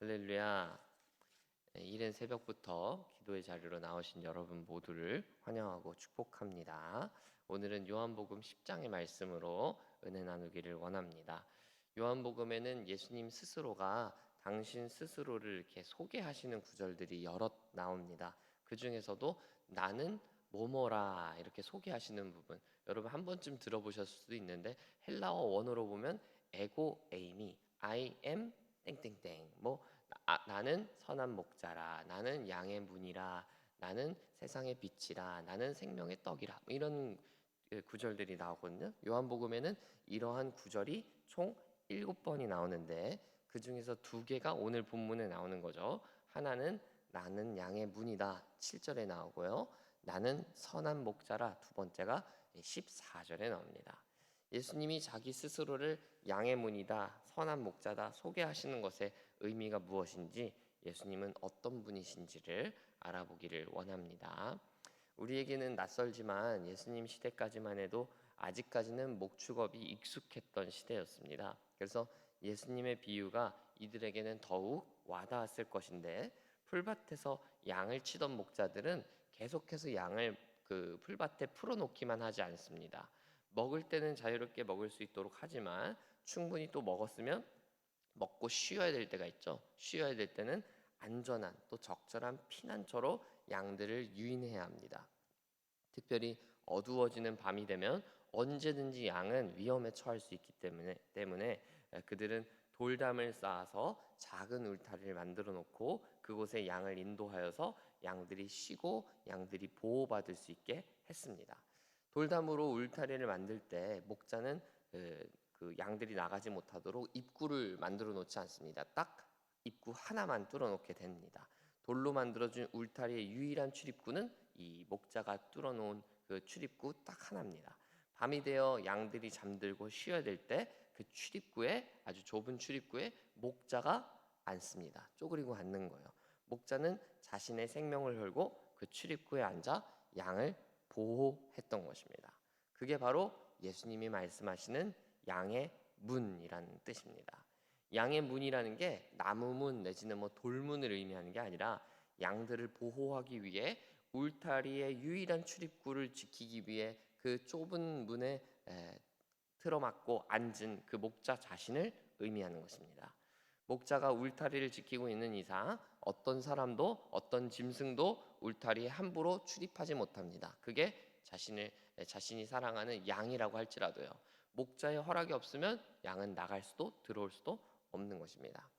할렐루야. 이른 새벽부터 기도의 자리로 나오신 여러분 모두를 환영하고 축복합니다. 오늘은 요한복음 10장의 말씀으로 은혜 나누기를 원합니다. 요한복음에는 예수님 스스로가 당신 스스로를 이렇게 소개하시는 구절들이 여럿 나옵니다. 그 중에서도 나는 뭐뭐라 이렇게 소개하시는 부분, 여러분 한 번쯤 들어보셨을 수도 있는데 헬라어 원어로 보면 에고 에이미 I am 땡땡땡 나는 선한 목자라, 나는 양의 문이라, 나는 세상의 빛이라, 나는 생명의 떡이라, 이런 구절들이 나오거든요. 요한복음에는 이러한 구절이 총 7번이 나오는데 그 중에서 2개가 오늘 본문에 나오는 거죠. 하나는 나는 양의 문이다 7절에 나오고요. 나는 선한 목자라 두 번째가 14절에 나옵니다. 예수님이 자기 스스로를 양의 문이다, 선한 목자다 소개하시는 것의 의미가 무엇인지, 예수님은 어떤 분이신지를 알아보기를 원합니다. 우리에게는 낯설지만 예수님 시대까지만 해도 아직까지는 목축업이 익숙했던 시대였습니다. 그래서 예수님의 비유가 이들에게는 더욱 와닿았을 것인데, 풀밭에서 양을 치던 목자들은 계속해서 양을 그 풀밭에 풀어놓기만 하지 않습니다. 먹을 때는 자유롭게 먹을 수 있도록 하지만 충분히 또 먹었으면 먹고 쉬어야 될 때가 있죠. 쉬어야 될 때는 안전한 또 적절한 피난처로 양들을 유인해야 합니다. 특별히 어두워지는 밤이 되면 언제든지 양은 위험에 처할 수 있기 때문에 그들은 돌담을 쌓아서 작은 울타리를 만들어 놓고 그곳에 양을 인도하여서 양들이 쉬고 양들이 보호받을 수 있게 했습니다. 돌담으로 울타리를 만들 때 목자는 그 양들이 나가지 못하도록 입구를 만들어 놓지 않습니다. 딱 입구 하나만 뚫어 놓게 됩니다. 돌로 만들어진 울타리의 유일한 출입구는 이 목자가 뚫어 놓은 그 출입구 딱 하나입니다. 밤이 되어 양들이 잠들고 쉬어야 될 때 그 출입구에, 아주 좁은 출입구에 목자가 앉습니다. 쪼그리고 앉는 거예요. 목자는 자신의 생명을 걸고 그 출입구에 앉아 양을 보호했던 것입니다. 그게 바로 예수님이 말씀하시는 양의 문이라는 뜻입니다. 양의 문이라는 게 나무문 내지는 돌문을 의미하는 게 아니라 양들을 보호하기 위해 울타리의 유일한 출입구를 지키기 위해 그 좁은 문에 틀어막고 앉은 그 목자 자신을 의미하는 것입니다. 목자가 울타리를 지키고 있는 이상 어떤 사람도 어떤 짐승도 울타리에 함부로 출입하지 못합니다. 그게 자신이 사랑하는 양이라고 할지라도요. 목자의 허락이 없으면 양은 나갈 수도 들어올 수도 없는 것입니다.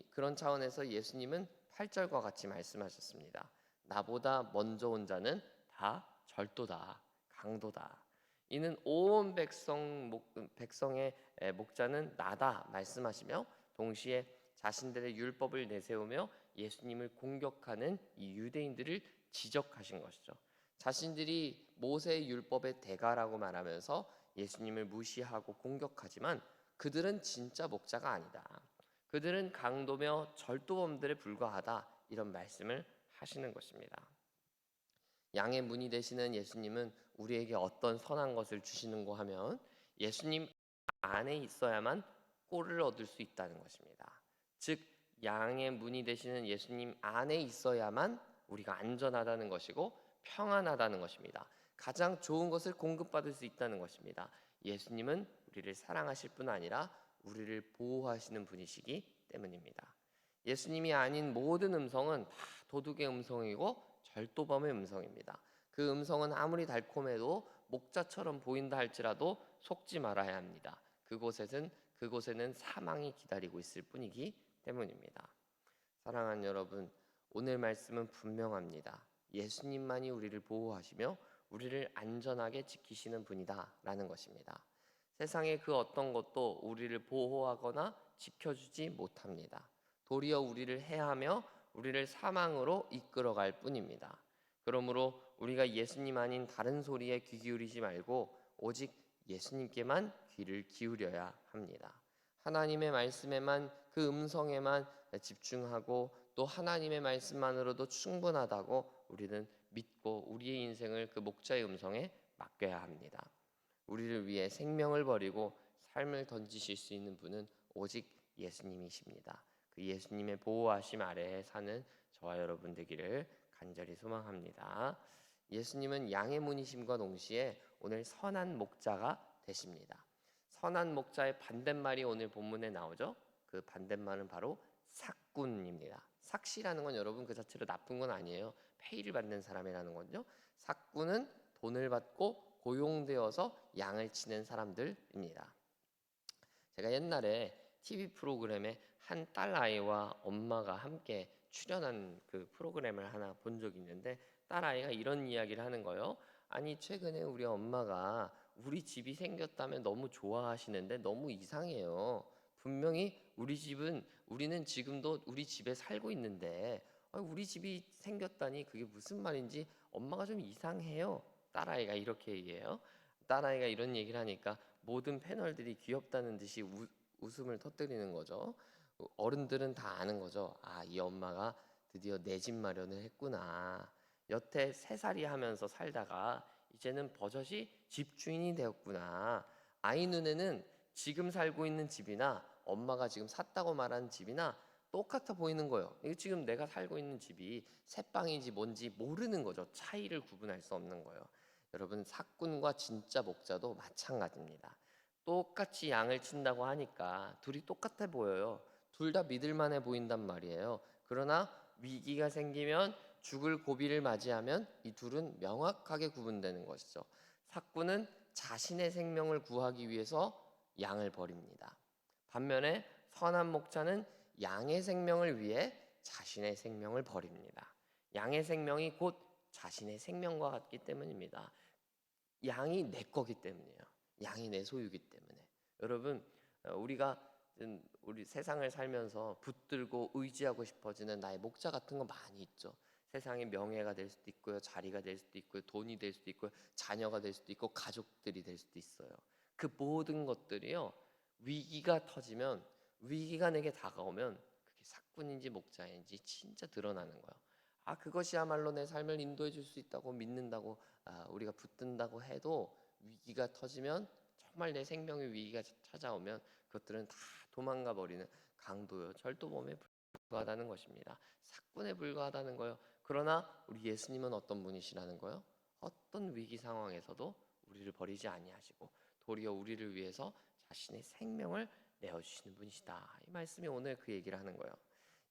그런 차원에서 예수님은 8절과 같이 말씀하셨습니다. 나보다 먼저 온 자는 다 절도다, 강도다. 이는 온 백성의 목자는 나다 말씀하시며, 동시에 자신들의 율법을 내세우며 예수님을 공격하는 이 유대인들을 지적하신 것이죠. 자신들이 모세의 율법의 대가라고 말하면서 예수님을 무시하고 공격하지만 그들은 진짜 목자가 아니다. 그들은 강도며 절도범들에 불과하다. 이런 말씀을 하시는 것입니다. 양의 문이 되시는 예수님은 우리에게 어떤 선한 것을 주시는고 하면 예수님 안에 있어야만 꼴을 얻을 수 있다는 것입니다. 즉 양의 문이 되시는 예수님 안에 있어야만 우리가 안전하다는 것이고 평안하다는 것입니다. 가장 좋은 것을 공급받을 수 있다는 것입니다. 예수님은 우리를 사랑하실 뿐 아니라 우리를 보호하시는 분이시기 때문입니다. 예수님이 아닌 모든 음성은 다 도둑의 음성이고 절도범의 음성입니다. 그 음성은 아무리 달콤해도 목자처럼 보인다 할지라도 속지 말아야 합니다. 그곳에는 사망이 기다리고 있을 뿐이기 때문입니다. 사랑하는 여러분, 오늘 말씀은 분명합니다. 예수님만이 우리를 보호하시며 우리를 안전하게 지키시는 분이다라는 것입니다. 세상의 그 어떤 것도 우리를 보호하거나 지켜주지 못합니다. 도리어 우리를 해하며 우리를 사망으로 이끌어갈 뿐입니다. 그러므로 우리가 예수님 아닌 다른 소리에 귀 기울이지 말고 오직 예수님께만 귀를 기울여야 합니다. 하나님의 말씀에만, 그 음성에만 집중하고 또 하나님의 말씀만으로도 충분하다고 우리는 믿고 우리의 인생을 그 목자의 음성에 맡겨야 합니다. 우리를 위해 생명을 버리고 삶을 던지실 수 있는 분은 오직 예수님이십니다. 그 예수님의 보호하심 아래에 사는 저와 여러분 되기를 간절히 소망합니다. 예수님은 양의 문이심과 동시에 오늘 선한 목자가 되십니다. 선한 목자의 반대말이 오늘 본문에 나오죠. 그 반대말은 바로 삭군입니다. 삭시라는 건 여러분 그 자체로 나쁜 건 아니에요. 페이를 받는 사람이라는 건요. 삭군은 돈을 받고 고용되어서 양을 치는 사람들입니다. 제가 옛날에 TV 프로그램에 한 딸 아이와 엄마가 함께 출연한 그 프로그램을 하나 본 적이 있는데, 딸 아이가 이런 이야기를 하는 거예요. 아니, 최근에 우리 엄마가 우리 집이 생겼다면 너무 좋아하시는데 너무 이상해요. 분명히 우리는 지금도 우리 집에 살고 있는데 우리 집이 생겼다니 그게 무슨 말인지 엄마가 좀 이상해요. 딸아이가 이렇게 얘기해요. 딸아이가 이런 얘기를 하니까 모든 패널들이 귀엽다는 듯이 웃음을 터뜨리는 거죠. 어른들은 다 아는 거죠. 아, 이 엄마가 드디어 내 집 마련을 했구나. 여태 새살이 하면서 살다가 이제는 버젓이 집주인이 되었구나. 아이 눈에는 지금 살고 있는 집이나 엄마가 지금 샀다고 말하는 집이나 똑같아 보이는 거예요. 이게 지금 내가 살고 있는 집이 새빵인지 뭔지 모르는 거죠. 차이를 구분할 수 없는 거예요. 여러분, 삭군과 진짜 목자도 마찬가지입니다. 똑같이 양을 친다고 하니까 둘이 똑같아 보여요. 둘 다 믿을만해 보인단 말이에요. 그러나 위기가 생기면 죽을 고비를 맞이하면 이 둘은 명확하게 구분되는 것이죠. 삭군은 자신의 생명을 구하기 위해서 양을 버립니다. 반면에 선한 목자는 양의 생명을 위해 자신의 생명을 버립니다. 양의 생명이 곧 자신의 생명과 같기 때문입니다. 양이 내 거기 때문이에요. 양이 내 소유기 때문에. 여러분, 우리가 우리 세상을 살면서 붙들고 의지하고 싶어지는 나의 목자 같은 거 많이 있죠. 세상의 명예가 될 수도 있고요, 자리가 될 수도 있고요, 돈이 될 수도 있고요, 자녀가 될 수도 있고, 가족들이 될 수도 있어요. 그 모든 것들이요, 위기가 터지면, 위기가 내게 다가오면 그게 사꾼인지 목자인지 진짜 드러나는 거예요. 아, 그것이야말로 내 삶을 인도해 줄 수 있다고 믿는다고, 우리가 붙든다고 해도 위기가 터지면, 정말 내 생명의 위기가 찾아오면 그것들은 다 도망가 버리는 강도요, 절도범에 불과하다는 것입니다. 사꾼에 불과하다는 거예요. 그러나 우리 예수님은 어떤 분이시라는 거예요? 어떤 위기 상황에서도 우리를 버리지 아니하시고 도리어 우리를 위해서 자신의 생명을 내어주시는 분이시다. 이 말씀이 오늘 그 얘기를 하는 거예요.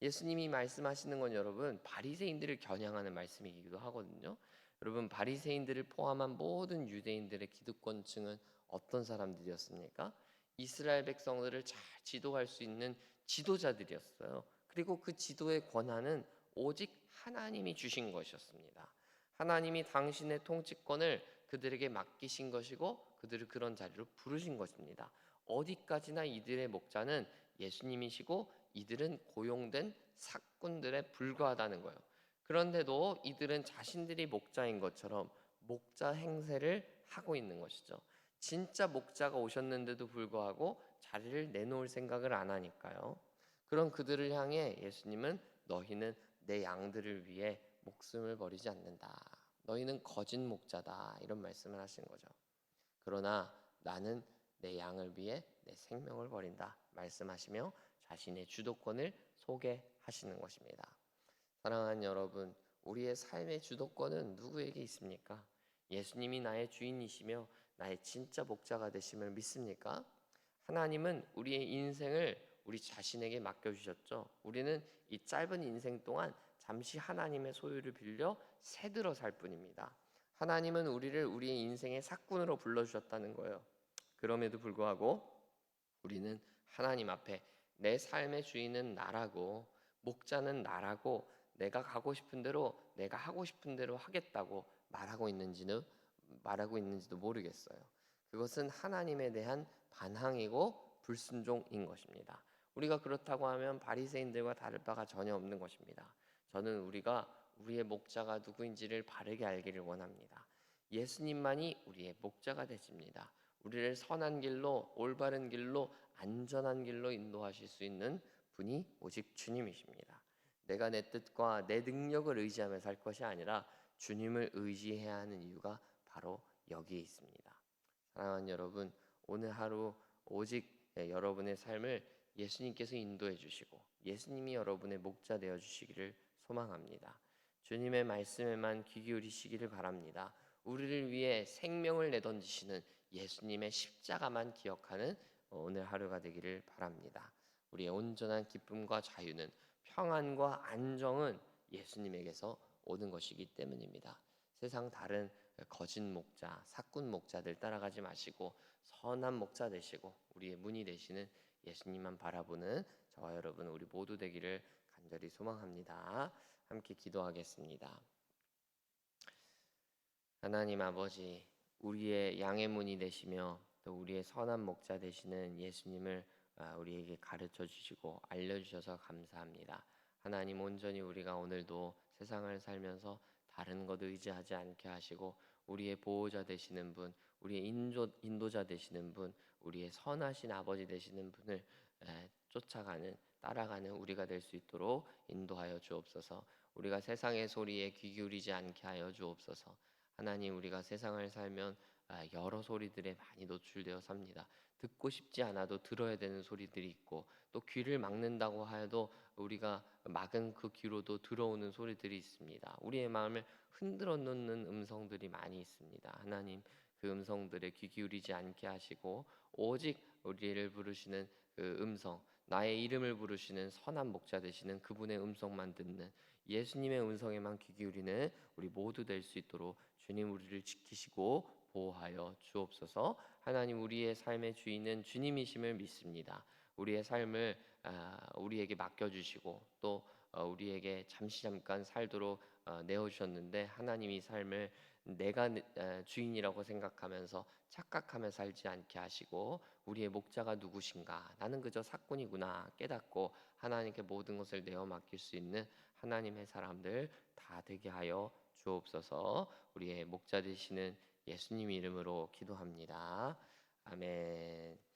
예수님이 말씀하시는 건 여러분 바리새인들을 겨냥하는 말씀이기도 하거든요. 여러분, 바리새인들을 포함한 모든 유대인들의 기득권층은 어떤 사람들이었습니까? 이스라엘 백성들을 잘 지도할 수 있는 지도자들이었어요. 그리고 그 지도의 권한은 오직 하나님이 주신 것이었습니다. 하나님이 당신의 통치권을 그들에게 맡기신 것이고 그들을 그런 자리로 부르신 것입니다. 어디까지나 이들의 목자는 예수님이시고 이들은 고용된 삭군들에 불과하다는 거예요. 그런데도 이들은 자신들이 목자인 것처럼 목자 행세를 하고 있는 것이죠. 진짜 목자가 오셨는데도 불구하고 자리를 내놓을 생각을 안 하니까요. 그런 그들을 향해 예수님은 너희는 내 양들을 위해 목숨을 버리지 않는다. 너희는 거짓 목자다. 이런 말씀을 하신 거죠. 그러나 나는 내 양을 위해 내 생명을 버린다. 말씀하시며 자신의 주도권을 소개하시는 것입니다. 사랑하는 여러분, 우리의 삶의 주도권은 누구에게 있습니까? 예수님이 나의 주인이시며 나의 진짜 목자가 되심을 믿습니까? 하나님은 우리의 인생을 우리 자신에게 맡겨주셨죠. 우리는 이 짧은 인생 동안 잠시 하나님의 소유를 빌려 새들어 살 뿐입니다. 하나님은 우리를 우리의 인생의 삭군으로 불러주셨다는 거예요. 그럼에도 불구하고 우리는 하나님 앞에 내 삶의 주인은 나라고, 목자는 나라고, 내가 가고 싶은 대로, 내가 하고 싶은 대로 하겠다고 말하고 있는지도 모르겠어요. 그것은 하나님에 대한 반항이고 불순종인 것입니다. 우리가 그렇다고 하면 바리새인들과 다를 바가 전혀 없는 것입니다. 저는 우리가 우리의 목자가 누구인지를 바르게 알기를 원합니다. 예수님만이 우리의 목자가 되십니다. 우리를 선한 길로, 올바른 길로, 안전한 길로 인도하실 수 있는 분이 오직 주님이십니다. 내가 내 뜻과 내 능력을 의지하며 살 것이 아니라 주님을 의지해야 하는 이유가 바로 여기에 있습니다. 사랑하는 여러분, 오늘 하루 오직 여러분의 삶을 예수님께서 인도해 주시고 예수님이 여러분의 목자 되어 주시기를 소망합니다. 주님의 말씀에만 귀 기울이시기를 바랍니다. 우리를 위해 생명을 내던지시는 예수님의 십자가만 기억하는 오늘 하루가 되기를 바랍니다. 우리의 온전한 기쁨과 자유는, 평안과 안정은 예수님에게서 오는 것이기 때문입니다. 세상 다른 거짓 목자, 사꾼 목자들 따라가지 마시고 선한 목자 되시고 우리의 문이 되시는 예수님만 바라보는 저와 여러분 우리 모두 되기를 간절히 소망합니다. 함께 기도하겠습니다. 하나님 아버지, 우리의 양의 문이 되시며 또 우리의 선한 목자 되시는 예수님을 우리에게 가르쳐 주시고 알려주셔서 감사합니다. 하나님, 온전히 우리가 오늘도 세상을 살면서 다른 것 의지하지 않게 하시고 우리의 보호자 되시는 분, 우리의 인도자 되시는 분, 우리의 선하신 아버지 되시는 분을 쫓아가는, 따라가는 우리가 될 수 있도록 인도하여 주옵소서. 우리가 세상의 소리에 귀 기울이지 않게 하여 주옵소서. 하나님, 우리가 세상을 살면 여러 소리들에 많이 노출되어 삽니다. 듣고 싶지 않아도 들어야 되는 소리들이 있고, 또 귀를 막는다고 해도 우리가 막은 그 귀로도 들어오는 소리들이 있습니다. 우리의 마음을 흔들어 놓는 음성들이 많이 있습니다. 하나님, 그 음성들에 귀 기울이지 않게 하시고 오직 우리를 부르시는 그 음성, 나의 이름을 부르시는 선한 목자 되시는 그분의 음성만 듣는, 예수님의 음성에만 귀 기울이는 우리 모두 될 수 있도록 주님 우리를 지키시고 보호하여 주옵소서. 하나님, 우리의 삶의 주인은 주님이심을 믿습니다. 우리의 삶을 우리에게 맡겨주시고 또 우리에게 잠깐 살도록 내어주셨는데, 하나님 이 삶을 내가 주인이라고 생각하면서 착각하며 살지 않게 하시고 우리의 목자가 누구신가, 나는 그저 사꾼이구나 깨닫고 하나님께 모든 것을 내어 맡길 수 있는 하나님의 사람들 다 되게 하여 주옵소서. 우리의 목자 되시는 예수님 이름으로 기도합니다. 아멘.